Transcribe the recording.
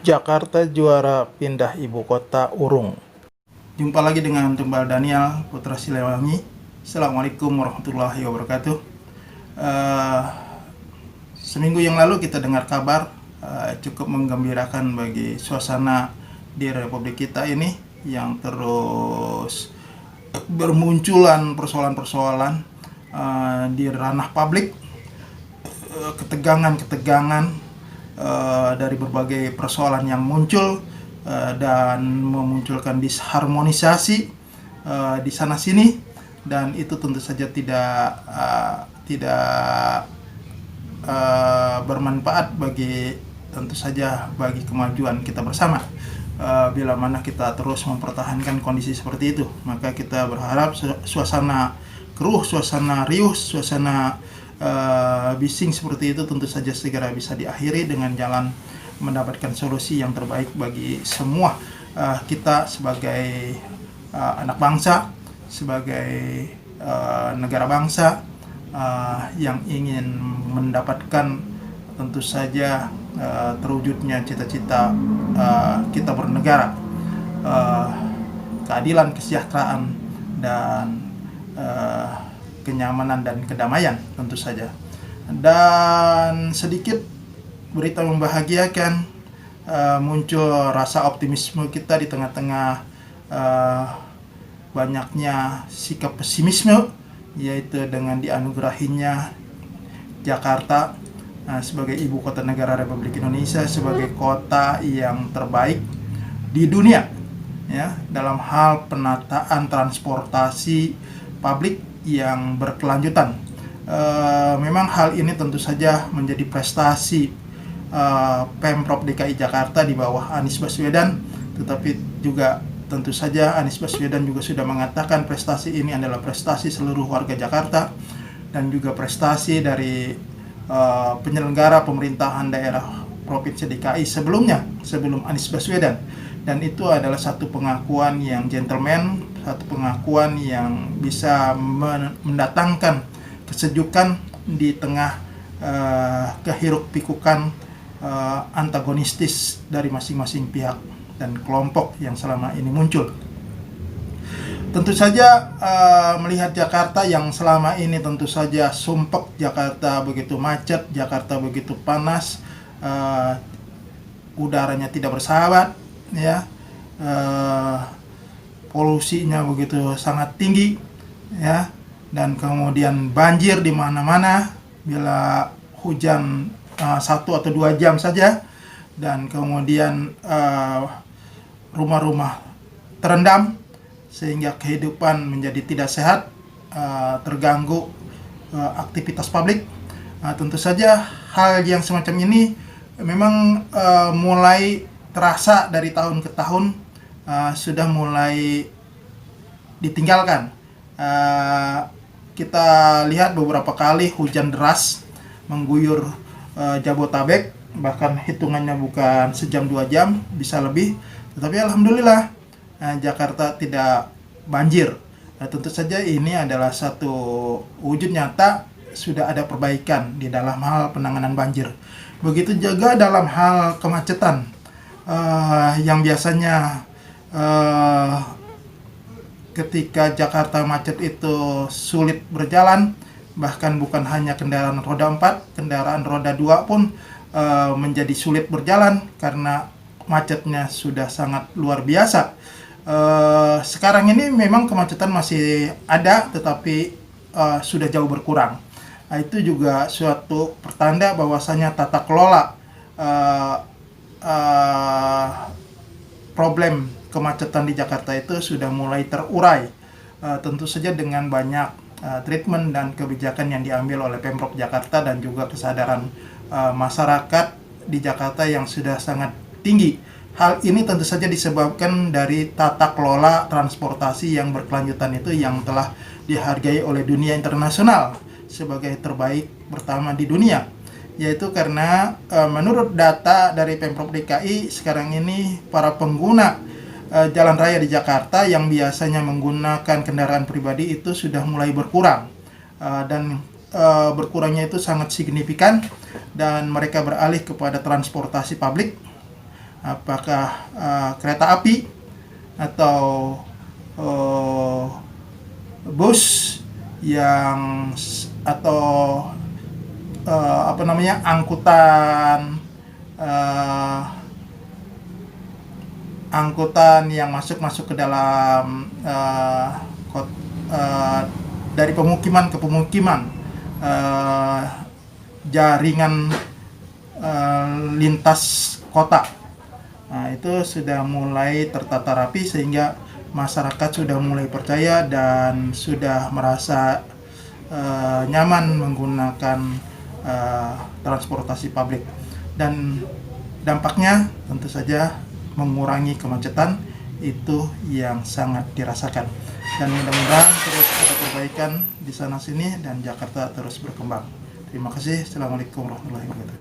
Jakarta juara pindah ibu kota urung. Jumpa lagi dengan Tumbal Daniel Putra Silewangi. Assalamualaikum warahmatullahi wabarakatuh. Eh, Seminggu yang lalu kita dengar kabar cukup menggembirakan bagi suasana di Republik kita ini yang terus bermunculan persoalan-persoalan di ranah publik, ketegangan-ketegangan dari berbagai persoalan yang muncul dan memunculkan disharmonisasi di sana sini, dan itu tentu saja tidak bermanfaat bagi bagi kemajuan kita bersama. Bila mana kita terus mempertahankan kondisi seperti itu, maka kita berharap suasana keruh, suasana riuh, suasana bising seperti itu tentu saja segera bisa diakhiri dengan jalan mendapatkan solusi yang terbaik bagi semua kita sebagai anak bangsa, sebagai negara bangsa yang ingin mendapatkan tentu saja terwujudnya cita-cita kita bernegara, keadilan, kesejahteraan, dan kenyamanan dan kedamaian tentu saja. Dan sedikit berita membahagiakan, muncul rasa optimisme kita di tengah-tengah banyaknya sikap pesimisme, yaitu dengan dianugerahinya Jakarta sebagai ibu kota negara Republik Indonesia, sebagai kota yang terbaik di dunia ya dalam hal penataan transportasi publik yang berkelanjutan. Memang hal ini tentu saja menjadi prestasi Pemprov DKI Jakarta di bawah Anies Baswedan, tetapi juga tentu saja Anies Baswedan juga sudah mengatakan prestasi ini adalah prestasi seluruh warga Jakarta dan juga prestasi dari penyelenggara pemerintahan daerah Provinsi DKI sebelumnya, sebelum Anies Baswedan. Dan itu adalah satu pengakuan yang gentleman, satu pengakuan yang bisa mendatangkan kesejukan di tengah kehiruk-pikukan antagonistis dari masing-masing pihak dan kelompok yang selama ini muncul. Tentu saja melihat Jakarta yang selama ini tentu saja sumpek, Jakarta begitu macet, Jakarta begitu panas, udaranya tidak bersahabat, ya, polusinya begitu sangat tinggi, ya, dan kemudian banjir di mana-mana bila hujan 1 atau 2 jam saja, dan kemudian rumah-rumah terendam sehingga kehidupan menjadi tidak sehat, terganggu aktivitas publik. Tentu saja hal yang semacam ini memang mulai terasa dari tahun ke tahun, sudah mulai ditinggalkan. Kita lihat beberapa kali hujan deras mengguyur Jabotabek, bahkan hitungannya bukan sejam 2 jam, bisa lebih. Tetapi alhamdulillah Jakarta tidak banjir. Tentu saja ini adalah satu wujud nyata sudah ada perbaikan di dalam hal penanganan banjir. Begitu juga dalam hal kemacetan, yang biasanya ketika Jakarta macet itu sulit berjalan, bahkan bukan hanya kendaraan roda 4, kendaraan roda 2 pun menjadi sulit berjalan karena macetnya sudah sangat luar biasa. Sekarang ini memang kemacetan masih ada, tetapi sudah jauh berkurang. Itu juga suatu pertanda bahwasanya tata kelola problem kemacetan di Jakarta itu sudah mulai terurai, tentu saja dengan banyak treatment dan kebijakan yang diambil oleh Pemprov Jakarta dan juga kesadaran masyarakat di Jakarta yang sudah sangat tinggi. Hal ini tentu saja disebabkan dari tata kelola transportasi yang berkelanjutan itu yang telah dihargai oleh dunia internasional sebagai terbaik pertama di dunia. Yaitu karena menurut data dari Pemprov DKI sekarang ini para pengguna jalan raya di Jakarta yang biasanya menggunakan kendaraan pribadi itu sudah mulai berkurang, dan berkurangnya itu sangat signifikan, dan mereka beralih kepada transportasi publik apakah kereta api atau bus yang atau angkutan yang masuk ke dalam dari pemukiman ke pemukiman, jaringan lintas kota. Nah, itu sudah mulai tertata rapi sehingga masyarakat sudah mulai percaya dan sudah merasa nyaman menggunakan transportasi publik, dan dampaknya tentu saja mengurangi kemacetan, itu yang sangat dirasakan, dan mudah-mudahan terus ada perbaikan di sana sini dan Jakarta terus berkembang. Terima kasih. Assalamualaikum warahmatullahi wabarakatuh.